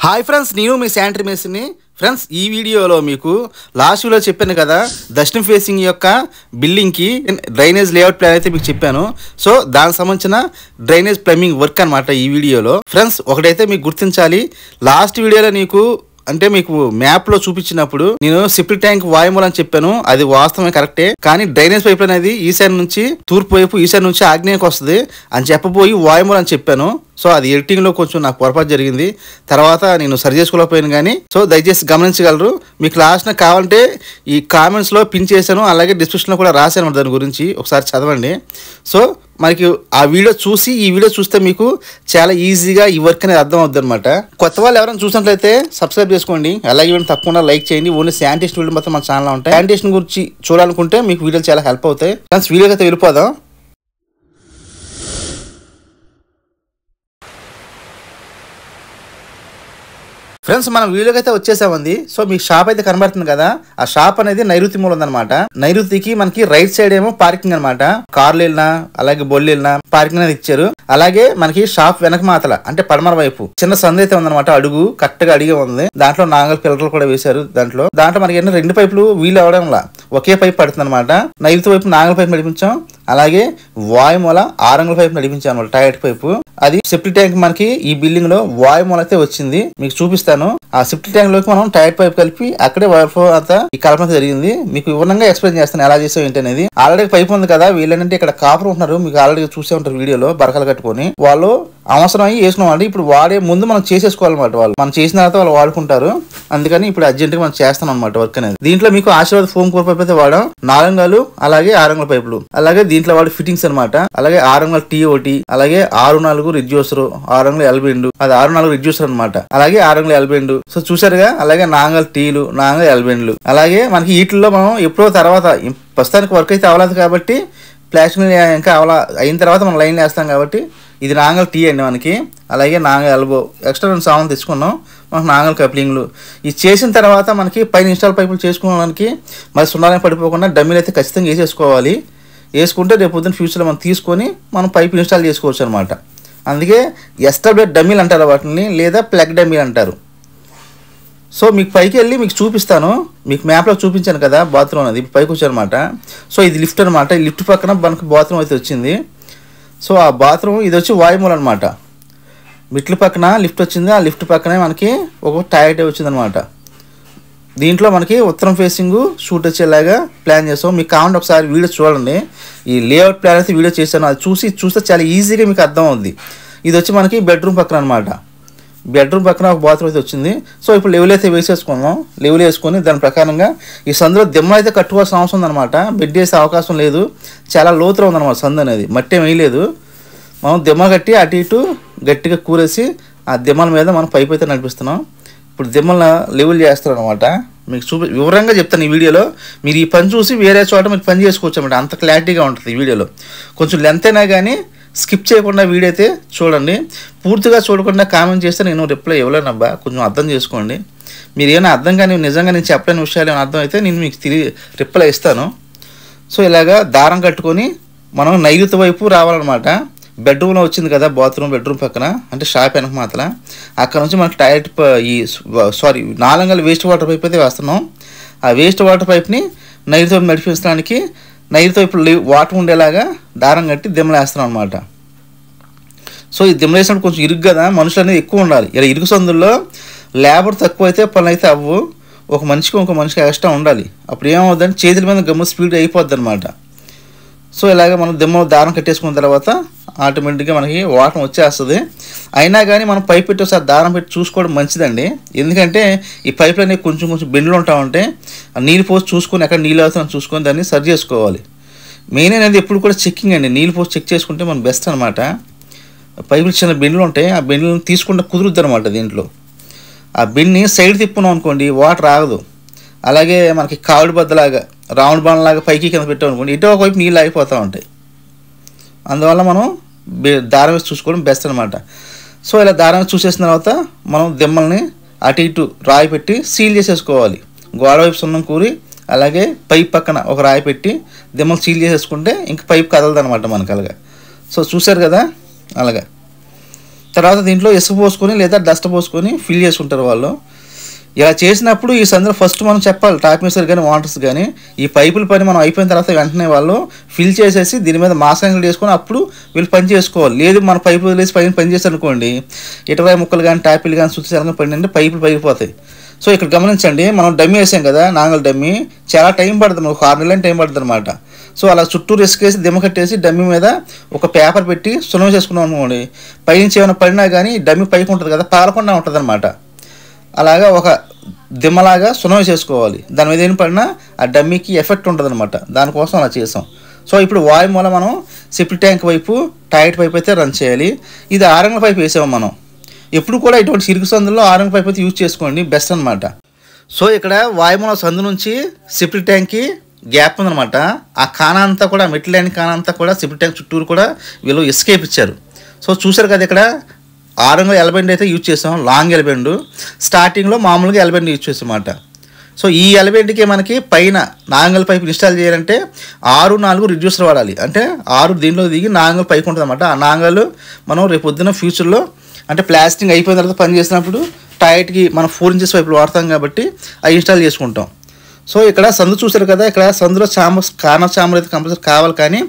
Hi friends, నేను మీ sanitary మేస్త్రిని. Friends, ఈ వీడియోలో మీకు లాస్ట్ వీడియో చెప్పాను కదా, దక్షిణ ఫేసింగ్ యొక్క బిల్డింగ్కి డ్రైనేజ్ లేఅవుట్ ప్లాన్ అయితే మీకు చెప్పాను. సో దానికి సంబంధించిన డ్రైనేజ్ ప్లంబింగ్ వర్క్ అనమాట ఈ వీడియోలో. ఫ్రెండ్స్, ఒకటైతే మీకు గుర్తించాలి, లాస్ట్ వీడియోలో మీకు మ్యాప్లో చూపించినప్పుడు నేను సెప్టిక్ ట్యాంక్ వాయుమూల అని చెప్పాను. అది వాస్తవమే, కరెక్టే. కానీ డ్రైనేజ్ పైప్ అనేది ఈశాన్య నుంచి తూర్పు వైపు, ఈశాన్య నుంచి ఆగ్నేయకు వస్తుంది అని చెప్పబోయి వాయుమూల అని చెప్పాను. సో అది ఎడిటింగ్లో కొంచెం నాకు పొరపాటు జరిగింది. తర్వాత నేను సరి చేసుకోలేకపోయాను. కానీ సో దయచేసి గమనించగలరు. మీకు లాస్ట్ కావాలంటే ఈ కామెంట్స్లో పిన్ చేశాను, అలాగే డిస్క్రిప్షన్లో కూడా రాశాను దాని గురించి, ఒకసారి చదవండి. సో మనకి ఆ వీడియో చూసి ఈ వీడియో చూస్తే మీకు చాలా ఈజీగా ఈ వర్క్ అనేది అర్థం అవుతుంది అనమాట. కొత్త వాళ్ళు ఎవరైనా చూసినట్లయితే సబ్స్క్రైబ్ చేసుకోండి, అలాగే వీడియో తప్పకుండా లైక్ చేయండి. ఓన్లీ శానిటేషన్ వీడియో మాత్రం మన ఛానల్లో ఉంటాయి. శానిటేషన్ గురించి చూడాలనుకుంటే మీకు వీడియోలు చాలా హెల్ప్ అవుతాయి. ఫ్రెండ్స్, వీడియోకి అయితే వెళ్ళిపోదాం. ఫ్రెండ్స్, మనం వీడియోకి అయితే వచ్చేసామంది. సో మీకు షాప్ అయితే కనబడుతుంది కదా, ఆ షాప్ అనేది నైరుతి మూల ఉందన్నమాట. నైరుతికి మనకి రైట్ సైడ్ ఏమో పార్కింగ్ అనమాట. కార్లు వెళ్ళినా అలాగే బొల్లు వెళ్ళినా పార్కింగ్ అనేది ఇచ్చారు. అలాగే మనకి షాప్ వెనక మాతల అంటే పడమర వైపు చిన్న సందు అయితే ఉందన్నమాట. అడుగు కరెక్ట్ గా అడిగే ఉంది. దాంట్లో నాగల్ పిల్లలు కూడా వేశారు. దాంట్లో మనకి ఏంటంటే రెండు పైపులు వీలు అవడంలా ఒకే పైపు పడుతుంది అనమాట. నైరుతి వైపు నాగల పైపు నడిపించాం, అలాగే వాయుమూల 6 అంగుళ పైపు నడిపించాం అనమాట, టాయిలెట్ పైపు. అది సెప్టిక్ ట్యాంక్ మనకి ఈ బిల్డింగ్ లో వాయుమూల అయితే వచ్చింది, మీకు చూపిస్తాను. ఆ సెప్టిక్ ట్యాంక్ లోకి మనం టాయిలెట్ పైప్ కలిపి అక్కడే వైఫ్ అంతా ఈ కల్పన జరిగింది. మీకు వివరంగా ఎక్స్ప్లెయిన్ చేస్తాను ఎలా చేసాం ఏంటి అనేది. ఆల్రెడీ పైప్ ఉంది కదా, వీళ్ళంటే ఇక్కడ కాపురం ఉంటున్నారు, మీకు ఆల్రెడీ చూసే ఉంటారు వీడియోలో. బరకలు కట్టుకొని వాళ్ళు అవసరం అయ్యి వేసుకున్నాం. ఇప్పుడు వాడే ముందు మనం చేసేసుకోవాలన్నమాట. వాళ్ళు మనం చేసిన తర్వాత వాళ్ళు వాడుకుంటారు. అందుకని ఇప్పుడు అర్జెంట్ గా మనం చేస్తాం అనమాట వర్క్ అనేది. దీంట్లో మీకు ఆశీర్వాద్ ఫోమ్ కోర్ పైప్ అయితే వాడాం, 4 అంగుళాలు అలాగే 6 అంగుళ పైపులు. అలాగే దీంట్లో వాడు ఫిట్టింగ్స్ అనమాట. అలాగే 6 అంగుళాల TOT, అలాగే 6-4 రిడ్యూసర్, 6 అంగుళాల ఎల్బెండ్, అది 6-4 రిడ్యూసర్ అనమాట. అలాగే 6 అంగుళాల ఎల్బెండ్. సో చూసారుగా. అలాగే 4 అంగుళాల టీలు, 4 అంగుళాల ఎల్బెండ్లు. అలాగే మనకి వీటిల్లో మనం ఎప్పుడో తర్వాత ప్రస్తుతానికి వర్క్ అయితే అవ్వలేదు కాబట్టి ప్లాస్టిక్ ఇంకా అయిన తర్వాత మనం లైన్ వేస్తాం కాబట్టి ఇది 4 అంగుళాల టీ అండి మనకి. అలాగే 4 అంగుళాల ఎల్బో. ఎక్స్ట్రా 2 సామాన్లు తెచ్చుకున్నాం మనకు 4 అంగుళాల కప్లింగ్లు. ఇది చేసిన తర్వాత మనకి పైన ఇన్స్టాల్ పైపులు చేసుకోవడానికి మరి సున్నాలని పడిపోకుండా డమ్మీలు అయితే ఖచ్చితంగా వేసేసుకోవాలి. వేసుకుంటే రేపు పొద్దున్న ఫ్యూచర్లో మనం తీసుకొని మనం పైపు ఇన్స్టాల్ చేసుకోవచ్చు అనమాట. అందుకే ఎస్టాబ్లిష్ డమ్మీలు అంటారు వాటిని, లేదా ప్లగ్ డమ్మీలు అంటారు. సో మీకు పైకి వెళ్ళి మీకు చూపిస్తాను. మీకు మ్యాప్లో చూపించాను కదా బాత్రూమ్ అనేది, పైకి వచ్చానమాట. సో ఇది లిఫ్ట్ అనమాట. ఈ లిఫ్ట్ పక్కన మనకు బాత్రూమ్ అయితే వచ్చింది. సో ఆ బాత్రూమ్ ఇది వచ్చి వాయుమూల అనమాట. మెట్ల పక్కన లిఫ్ట్ వచ్చింది, ఆ లిఫ్ట్ పక్కనే మనకి ఒక టాయిలెట్ వచ్చింది అనమాట. దీంట్లో మనకి ఉత్తరం ఫేసింగ్ షూట్ వచ్చేలాగా ప్లాన్ చేస్తాం. మీకు కావాలంటే ఒకసారి వీడియో చూడండి. ఈ లేఅవుట్ ప్లాన్ అయితే వీడియో చేశాను, అది చూస్తే చాలా ఈజీగా మీకు అర్థం అవుద్ది. ఇది వచ్చి మనకి బెడ్రూమ్ పక్కన అనమాట. బెడ్రూమ్ పక్కన ఒక బాత్రూమ్ అయితే వచ్చింది. సో ఇప్పుడు లెవెల్ అయితే వేసేసుకున్నాం. లెవెల్ వేసుకొని దాని ప్రకారంగా ఈ సందులో దిమ్మ అయితే కట్టుకోవాల్సిన అవసరం ఉందన్నమాట. బెడ్ వేసే అవకాశం లేదు, చాలా లోతులో ఉందన్నమాట సందు అనేది. మట్టి ఏం వేయలేదు. మనం దిమ్మ కట్టి అటు ఇటు గట్టిగా కూరేసి ఆ దిమ్మల మీద మనం పైపు అయితే నడిపిస్తున్నాం. ఇప్పుడు దిమ్మల లెవెల్ చేస్తాం అనమాట. మీకు వివరంగా చెప్తాను ఈ వీడియోలో. మీరు ఈ పని చూసి వేరే చోట మీరు పని చేసుకోవచ్చు అనమాట. అంత క్లారిటీగా ఉంటుంది ఈ వీడియోలో. కొంచెం లెంత్ అయినా కానీ స్కిప్ చేయకుండా వీడియో అయితే చూడండి. పూర్తిగా చూడకుండా కామెంట్ చేస్తే నేను రిప్లై ఇవ్వలేనబ్బా, కొంచెం అర్థం చేసుకోండి. మీరు ఏమైనా అర్థం కానీ నిజంగా నేను చెప్పలేని విషయాలు ఏమైనా అర్థం అయితే నేను మీకు తిరిగి రిప్లై ఇస్తాను. సో ఇలాగా దారం కట్టుకొని మనం నైరుతి వైపు రావాలన్నమాట. బెడ్రూమ్లో వచ్చింది కదా బాత్రూమ్, బెడ్రూమ్ పక్కన అంటే షాప్ వెనక మాత్రం అక్కడ నుంచి మనకి టాయిలెట్ 4 అంగుళాల వేస్ట్ వాటర్ పైప్ అయితే వేస్తున్నాం. ఆ వేస్ట్ వాటర్ పైప్ని నైరుతి వైపు నడిపించడానికి నైరుతి వైపు వాటర్ ఉండేలాగా దారం కట్టి దిమ్మలు వేస్తున్నాం అనమాట. సో ఈ దిమ్మలు వేసినప్పుడు కొంచెం ఇరుగు కదా, మనుషులు అనేది ఎక్కువ ఉండాలి. ఇలా ఇరుగు సందుల్లో లేబర్ తక్కువ అయితే పనులు అయితే అవ్వు. ఒక మనిషికి ఎక్స్ట్రా ఉండాలి. అప్పుడు ఏమవుతుందంటే చేతుల మీద గమ్ము స్పీడ్ అయిపోద్ది అనమాట. సో ఇలాగ మనం దిమ్మలు దారం కట్టేసుకున్న తర్వాత ఆటోమేటిక్గా మనకి వాటర్ వచ్చేస్తుంది. అయినా కానీ మనం పైప్ పెట్టి ఒకసారి దారం పెట్టి చూసుకోవడం మంచిదండి. ఎందుకంటే ఈ పైపులు అనేవి కొంచెం బెండ్లు ఉంటా ఉంటే నీళ్ళు పోసి చూసుకొని ఎక్కడ నీళ్ళు అవుతుందని చూసుకొని దాన్ని సరి చేసుకోవాలి. మెయిన్ అనేది ఎప్పుడు కూడా చెక్కింగ్ అండి. నీళ్ళు పోసి చెక్ చేసుకుంటే మనం బెస్ట్ అనమాట. పైపులు చిన్న బెండ్లు ఉంటాయి, ఆ బెండ్లను తీసుకుంటే కుదురుద్ది అనమాట. దీంట్లో ఆ బెండ్ని సైడ్ తిప్పున్నాం అనుకోండి వాటర్ ఆగదు. అలాగే మనకి కావుడు బద్దలాగా రౌండ్ బాణలాగా పైకి కింద పెట్టాం అనుకోండి, ఇటో ఒకవైపు నీళ్ళు ఆగిపోతూ ఉంటాయి. అందువల్ల మనం దారం వేసి చూసుకోవడం బెస్ట్ అనమాట. సో ఇలా దారం వేసి చూసేసిన తర్వాత మనం దిమ్మల్ని అటు ఇటు రాయి పెట్టి సీల్ చేసేసుకోవాలి. గోడ వైపు సున్నం కూరి అలాగే పైప్ పక్కన ఒక రాయి పెట్టి దిమ్మలు సీల్ చేసేసుకుంటే ఇంక పైప్ కదలదు అనమాట మనకు అలాగా. సో చూసారు కదా అలాగా. తర్వాత దీంట్లో ఇసుక పోసుకొని లేదా డస్ట్ పోసుకొని ఫిల్ చేసుకుంటారు వాళ్ళు. ఇలా చేసినప్పుడు ఈ సందులో ఫస్ట్ మనం చెప్పాలి టాప్ మిక్సర్ కానీ వాటర్స్ కానీ ఈ పైపుల పని మనం అయిపోయిన తర్వాత వెంటనే వాళ్ళు ఫిల్ చేసేసి దీని మీద మాసంగులు వేసుకొని అప్పుడు వీళ్ళు పని చేసుకోవాలి. లేదు మన పైపులు వదిలేసి పని చేసి అనుకోండి, ఇటువై ముక్కలు కానీ ట్యాపిల్ కానీ సుత్తి సెలగా పడిందంటే పైపులు పగిలిపోతాయి. సో ఇక్కడ గమనించండి, మనం డమ్మీ వేసాం కదా, నాంగల్ డమ్మీ చాలా టైం పడుతుంది, ఒక 6 నెలలు టైం పడుతుంది అనమాట. సో అలా చుట్టూ రిస్కేసి దిమ్మ కట్టేసి డమ్మీ మీద ఒక పేపర్ పెట్టి సున్నం చేసుకున్నాం అనుకోండి, పైనుంచి ఏమైనా పడినా కానీ డమ్మీ పైకి ఉంటుంది కదా, పాలకుండా ఉంటుంది అనమాట. అలాగా ఒక దిమ్మలాగా సున్నం చేసుకోవాలి. దాని మీద ఏం పడినా ఆ డమ్మీకి ఎఫెక్ట్ ఉంటుంది అనమాట. దానికోసం అలా చేసాం. సో ఇప్పుడు వాయు మూల మనం సెప్టిక్ ట్యాంక్ వైపు టైట్ పైప్ అయితే రన్ చేయాలి. ఇది 6 అంగుళాల పైప్ వేసాము మనం. ఎప్పుడు కూడా ఇటువంటి సిరుకు సందులో 6 అంగుళాల పైప్ అయితే యూజ్ చేసుకోండి, బెస్ట్ అనమాట. సో ఇక్కడ వాయుమూల సందు నుంచి సెప్టిక్ ట్యాంక్కి గ్యాప్ ఉందనమాట. ఆ కాన అంతా కూడా మెట్ల లైన్ కాన అంతా కూడా సెప్టిక్ ట్యాంక్ చుట్టూరు కూడా వీళ్ళు ఎస్కేప్ ఇచ్చారు. సో చూసారు కదా, ఇక్కడ 6 అంగుళాల ఎలబెండ్ అయితే యూజ్ చేసాం, లాంగ్ ఎలబెండ్. స్టార్టింగ్లో మామూలుగా ఎలబెండ్ యూజ్ చేసామన్నమాట. సో ఈ ఎలబెండ్కి మనకి పైన 4 అంగుళాల పైపు ఇన్స్టాల్ చేయాలంటే 6-4 రిడ్యూసర్ వాడాలి. అంటే 6 దీంట్లో దిగి 4 అంగుళాల పైకి ఉంటుంది అన్నమాట. ఆ 4 అంగుళాలు మనం రేపు పొద్దున్న ఫ్యూచర్లో అంటే ప్లాస్టింగ్ అయిపోయిన తర్వాత పని చేసినప్పుడు టైట్కి మనం 4 ఇంచెస్ పైపులు వాడతాం కాబట్టి అవి ఇన్స్టాల్ చేసుకుంటాం. సో ఇక్కడ సందు చూసారు కదా, ఇక్కడ సందులో కార్నర్ చాంబర్ అయితే కంపల్సరీ కావాలి, కానీ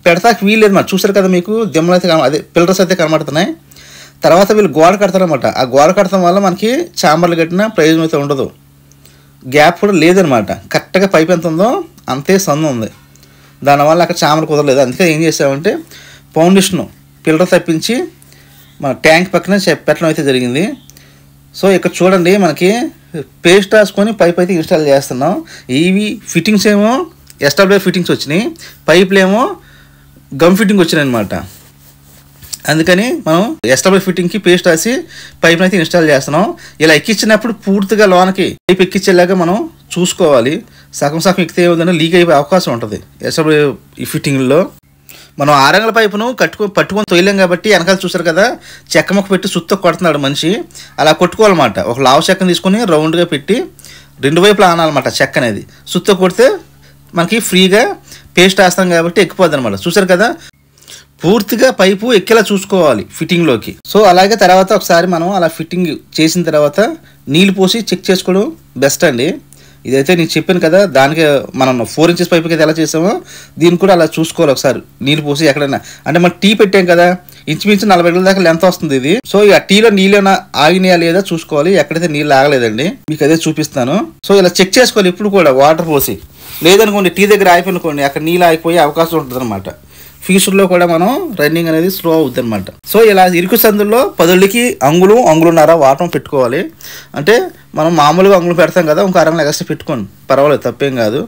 పెడతాకి వీల్లేదు మరి. చూసారు కదా, మీకు దిమ్మలు అయితే అదే పిల్లర్స్ అయితే కనబడుతున్నాయి. తర్వాత వీళ్ళు గోడ కడతారనమాట. ఆ గోడ కడతాం వల్ల మనకి చాంబర్లు కట్టిన ప్రయోజనం అయితే ఉండదు, గ్యాప్ కూడా లేదనమాట. కరెక్ట్గా పైప్ ఎంత ఉందో అంతే సందు ఉంది, దానివల్ల అక్కడ చాంబర్ కుదరలేదు. అందుకే ఏం చేసామంటే ఫౌండేషన్ పిల్లర్ తప్పించి మన ట్యాంక్ పక్కన పెట్టడం అయితే జరిగింది. సో ఇక్కడ చూడండి, మనకి పేస్ట్ రాసుకొని పైప్ అయితే ఇన్స్టాల్ చేస్తున్నాం. ఇవి ఫిట్టింగ్స్ ఏమో ఎస్డబ్ల్యూ ఫిట్టింగ్స్ వచ్చినాయి, పైపులు ఏమో గమ్ ఫిట్టింగ్ వచ్చినాయి అనమాట. అందుకని మనం ఎస్డబ్ల్యూ ఫిట్టింగ్కి పేస్ట్ రాసి పైప్ని అయితే ఇన్స్టాల్ చేస్తున్నాం. ఇలా ఎక్కించినప్పుడు పూర్తిగా లోనకి పైప్ ఎక్కించేలాగా మనం చూసుకోవాలి. సగం ఎక్కితే ఏమవుతుందంటే లీక్ అయిపోయే అవకాశం ఉంటుంది. ఎస్డబ్ల్యూ ఈ ఫిట్టింగ్లో మనం 6 అంగుళాల పైపును పట్టుకొని తొయ్యలేం కాబట్టి వెనకాల చూసారు కదా, చెక్క మొక్క పెట్టి సుత్తో కొడుతున్నాడు మనిషి. అలా కొట్టుకోవాలన్నమాట. ఒక లావు చెక్కను తీసుకొని రౌండ్గా పెట్టి 2 వైపులా ఆనాలన్నమాట. చెక్క అనేది సుత్తో కొడితే మనకి ఫ్రీగా పేస్ట్ వేస్తాం కాబట్టి ఎక్కిపోద్ది అనమాట. చూసారు కదా, పూర్తిగా పైపు ఎక్కేలా చూసుకోవాలి ఫిట్టింగ్లోకి. సో అలాగే తర్వాత ఒకసారి మనం అలా ఫిట్టింగ్ చేసిన తర్వాత నీళ్ళు పోసి చెక్ చేసుకోవడం బెస్ట్ అండి. ఇదైతే నేను చెప్పాను కదా, దానికి మనం 4 ఇంచెస్ పైపుకి అయితే ఎలా చేసామో దీన్ని కూడా అలా చూసుకోవాలి. ఒకసారి నీళ్ళు పోసి ఎక్కడైనా, అంటే మనం టీ పెట్టాం కదా, ఇంచుమించు 40 అడుగుల దాకా లెంత్ వస్తుంది ఇది. సో ఆ టీలో నీళ్ళైనా ఆగినాయా లేదా చూసుకోవాలి. ఎక్కడైతే నీళ్ళు ఆగలేదండి మీకు అదే చూపిస్తాను. సో ఇలా చెక్ చేసుకోవాలి ఇప్పుడు కూడా వాటర్ పోసి. లేదనుకోండి టీ దగ్గర ఆగిపోయినుకోండి, అక్కడ నీళ్ళు ఆగిపోయే అవకాశం ఉంటుంది అనమాట. ఫ్యూచర్లో కూడా మనం రన్నింగ్ అనేది స్లో అవుతుంది అనమాట. సో ఇలా ఇరుకు సందుల్లో 10 అంగుళన్నర వాటం పెట్టుకోవాలి. అంటే మనం మామూలుగా అంగుళం పెడతాం కదా, ఇంకో 1 అంగుళం ఎక్స్ట్రా పెట్టుకోండి, పర్వాలేదు, తప్పేం కాదు.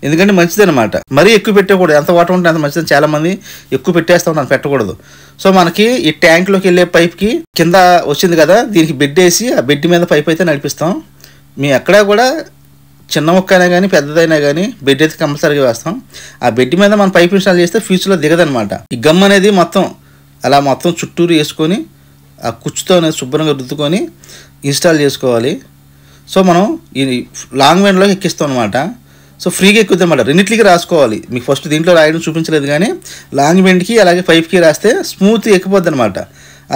ఎందుకంటే మంచిది అనమాట. మరీ ఎక్కువ పెట్టకూడదు, ఎంత వాటర్ ఉంటే అంత మంచిదని చాలామంది ఎక్కువ పెట్టేస్తూ ఉంటాను, పెట్టకూడదు. సో మనకి ఈ ట్యాంక్లోకి వెళ్ళే పైప్కి కింద వచ్చింది కదా, దీనికి బెడ్ వేసి ఆ బెడ్ మీద పైప్ అయితే నడిపిస్తాం. మీ ఎక్కడా కూడా చిన్న మొక్క అయినా కానీ పెద్దదైనా కానీ బెడ్ అయితే కంపల్సరీగా వేస్తాం. ఆ బెడ్ మీద మనం పైప్ ఇన్స్టాల్ చేస్తే ఫ్యూచర్లో దిగదనమాట. ఈ గమ్ అనేది మొత్తం చుట్టూరు వేసుకొని ఆ కుచ్చుతో అనేది శుభ్రంగా రుద్దుకొని ఇన్స్టాల్ చేసుకోవాలి. సో మనం ఈ లాంగ్ వెండ్లో ఎక్కిస్తాం అనమాట. సో ఫ్రీగా ఎక్కుద్ది అనమాట. రెండింటికి రాసుకోవాలి. మీకు ఫస్ట్ దీంట్లో రాయడం చూపించలేదు, కానీ లాంగ్ బెండ్కి అలాగే పైప్కి రాస్తే స్మూత్ ఎక్కిపోద్ది అనమాట.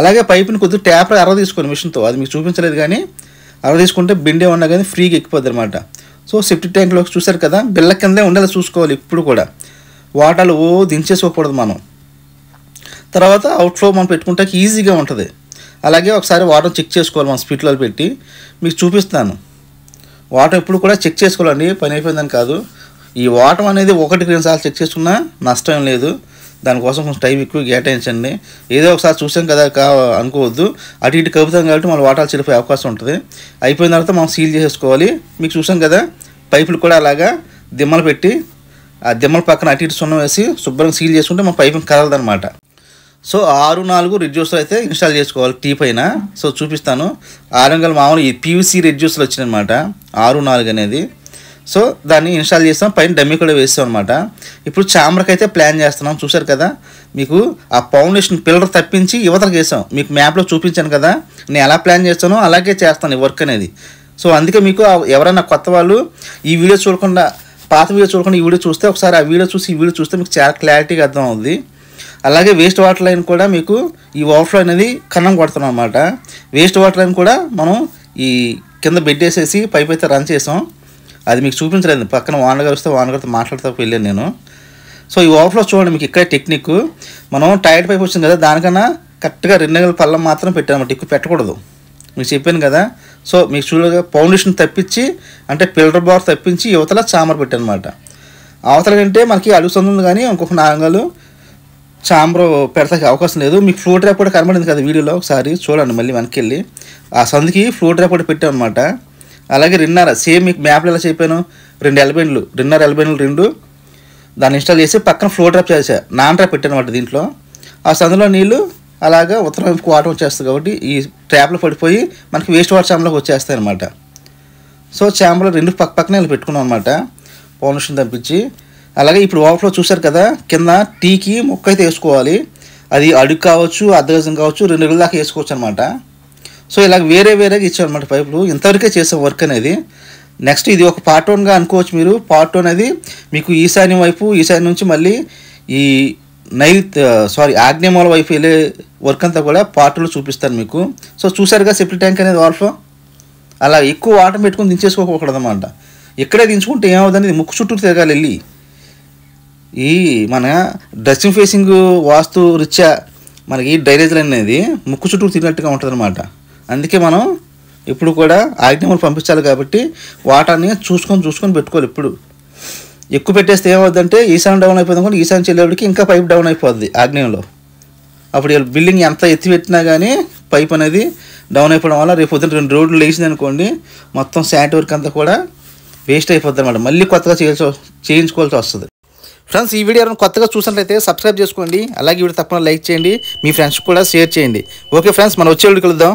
అలాగే పైప్ని కొద్దిగా ట్యాప్ అరవ తీసుకోండి మిషన్తో, అది మీకు చూపించలేదు, కానీ అరవ తీసుకుంటే బెండే ఉన్నా కానీ ఫ్రీగా ఎక్కిపోద్ది అనమాట. సో సెప్టిక్ ట్యాంక్లోకి చూసారు కదా, బిళ్ళ కిందే ఉండేలా చూసుకోవాలి. ఇప్పుడు కూడా వాటర్లు దించేసుకోకూడదు మనం. తర్వాత అవుట్ఫ్లో మనం పెట్టుకుంటే ఈజీగా ఉంటుంది. అలాగే ఒకసారి వాటర్ చెక్ చేసుకోవాలి మనం స్పీడ్లో పెట్టి. మీకు చూపిస్తాను. వాటర్ ఎప్పుడు కూడా చెక్ చేసుకోవాలండి, పని అయిపోయిందని కాదు. ఈ వాటర్ అనేది 1-2 సార్లు చెక్ చేసుకున్నా నష్టం లేదు. దానికోసం కొంచెం టైం ఎక్కువ కేటాయించండి. ఏదో ఒకసారి చూసాం కదా అనుకోవద్దు. అటు ఇటు కలుపుతాం కాబట్టి మన వాటర్ చెడిపోయే అవకాశం ఉంటుంది. అయిపోయిన తర్వాత మనం సీల్ చేసేసుకోవాలి. మీకు చూసాం కదా, పైపులు కూడా అలాగా దిమ్మలు పెట్టి ఆ దిమ్మల పక్కన అటు ఇటు సున్నం వేసి శుభ్రంగా సీల్ చేసుకుంటే మన పైపుని కదలదనమాట. సో 6-4 రెడ్యూసర్ అయితే ఇన్స్టాల్ చేసుకోవాలి టీ పైన. సో చూపిస్తాను. 6 అంగుళాలు మామూలు ఈ పీవీసీ రెడ్యూసర్లు వచ్చినాయన్నమాట, 6-4 అనేది. సో దాన్ని ఇన్స్టాల్ చేస్తాం, పైన డమ్మీ కూడా వేస్తాం అనమాట. ఇప్పుడు చాంబర్కి అయితే ప్లాన్ చేస్తున్నాం. చూసారు కదా, మీకు ఆ ఫౌండేషన్ పిల్లర్ తప్పించి యువతలకు వేసాం. మీకు మ్యాప్లో చూపించాను కదా, నేను ఎలా ప్లాన్ చేస్తానో అలాగే చేస్తాను ఈ వర్క్ అనేది. సో అందుకే మీకు ఎవరైనా కొత్త వాళ్ళు ఈ వీడియో చూడకుండా, పాత వీడియో చూడకుండా ఈ వీడియో చూస్తే ఒకసారి ఆ వీడియో చూసి ఈ వీడియో చూస్తే మీకు చాలా క్లారిటీగా అర్థం అవుద్ది. అలాగే వేస్ట్ వాటర్ లైన్ కూడా మీకు ఈ ఓవర్ఫ్లో అనేది కన్నం కొడుతున్నాం అనమాట. వేస్ట్ వాటర్ లైన్ కూడా మనం ఈ కింద బెడ్ వేసేసి పైప్ అయితే రన్ చేసాం. అది మీకు చూపించలేదు, పక్కన వానగారు వస్తే వానగారితో మాట్లాడుతూ వెళ్ళాను నేను. సో ఈ ఓవర్ఫ్లో చూడండి, మీకు ఇక్కడ టెక్నిక్, మనం టైర్డ్ పైప్ వచ్చింది కదా, దానికన్నా కరెక్ట్గా 2 నెలల పళ్ళం మాత్రం పెట్టానమాట, ఎక్కువ పెట్టకూడదు మీకు చెప్పాను కదా. సో మీకు చూడగా ఫౌండేషన్ తప్పించి అంటే ఫిల్టర్ బార్ తప్పించి యువతల చామర్ పెట్టానమాట. అవతల కంటే మనకి అడుగు సందు ఉంది కానీ ఇంకొక 4 నెలలు చాంబర్ పెడతాకి అవకాశం లేదు. మీకు ఫ్లో డ్రాప్ కూడా కనబడింది కదా వీడియోలో, ఒకసారి చూడండి మళ్ళీ వెనక్కి వెళ్ళి. ఆ సందుకి ఫ్లో డ్రాప్ కూడా పెట్టాం అనమాట. అలాగే రిన్నర్ సేమ్ మీకు మ్యాప్లో ఎలా చెప్పాను, 2 ఎల్బెండ్లు రిన్నర్ ఎల్బెండ్లు 2 దాన్ని ఇన్స్టాల్ చేసి పక్కన ఫ్లో డ్రాప్ చేసా, నాన్ డ్రాప్ పెట్టాను అనమాట దీంట్లో. ఆ సందులో నీళ్ళు అలాగా ఉత్తరం వైపుకి వాటర్ వచ్చేస్తుంది కాబట్టి ఈ ట్యాప్లో పడిపోయి మనకి వేస్ట్ వాటర్ ఛాంబర్లోకి వచ్చేస్తాయి అనమాట. సో ఛాంబర్లో 2 పక్కనే పెట్టుకున్నాం అనమాట ఫౌండేషన్ తప్పించి. అలాగే ఇప్పుడు ఓవర్ఫ్లో చూసారు కదా, కింద టీకి మొక్క అయితే వేసుకోవాలి. అది అడుగు కావచ్చు, అర్ధగజం కావచ్చు, 2 అడుగుల దాకా వేసుకోవచ్చు అనమాట. సో ఇలాగ వేరేగా ఇచ్చాం అనమాట పైపులు. ఇంతవరకే చేసాం వర్క్ అనేది. నెక్స్ట్ ఇది ఒక పార్ట్ 1గా అనుకోవచ్చు మీరు. పార్ట్ 1 అనేది మీకు ఈశాన్యం వైపు, ఈశాన్యం నుంచి మళ్ళీ ఈ ఆగ్నేయమూల వైపు వెళ్ళే వర్క్ అంతా కూడా పార్ట్ 2లో చూపిస్తాను మీకు. సో చూసారుగా సెప్టిక్ ట్యాంక్ అనేది ఓవర్ఫ్లో. అలా ఎక్కువ వాటర్ పెట్టుకుని దించేసుకోకూడదు అనమాట. ఇక్కడే దించుకుంటే ఏమవుతుంది, ముక్కు చుట్టూ తిరగాలి వెళ్ళి. ఈ మన డ్రెస్సింగ్ ఫేసింగ్ వాస్తు రీత్యా మనకి డ్రైనేజ్ లైన్ అనేది ముక్కు చుట్టూ తిరిగినట్టుగా ఉంటుంది అనమాట. అందుకే మనం ఇప్పుడు కూడా ఆగ్నేయమూల పంపించాలి కాబట్టి వాటర్ని చూసుకొని పెట్టుకోవాలి. ఇప్పుడు ఎక్కువ పెట్టేస్తే ఏమవుతుందంటే ఈశాన్యం డౌన్ అయిపోతుంది కూడా, ఈశాన్యం చెల్లేవాడికి ఇంకా పైప్ డౌన్ అయిపోద్ది ఆగ్నేయంలో. అప్పుడు బిల్డింగ్ ఎంత ఎత్తి పెట్టినా కానీ పైప్ అనేది డౌన్ అయిపోవడం వల్ల రేపు పొద్దున్న 2 రోడ్లు లేచింది అనుకోండి, మొత్తం శానిటరీ వర్క్ అంతా కూడా వేస్ట్ అయిపోద్ది అనమాట. మళ్ళీ కొత్తగా చేయించుకోవాల్సి వస్తుంది. ఫ్రెండ్స్ ఈ వీడియో కొత్తగా చూసినట్లయితే సబ్స్క్రైబ్ చేసుకోండి. అలాగే వీడియో తప్పకుండా లైక్ చేయండి, మీ ఫ్రెండ్స్ కూడా షేర్ చేయండి. ఓకే ఫ్రెండ్స్, మనం వచ్చే వీడియో కలుద్దాం.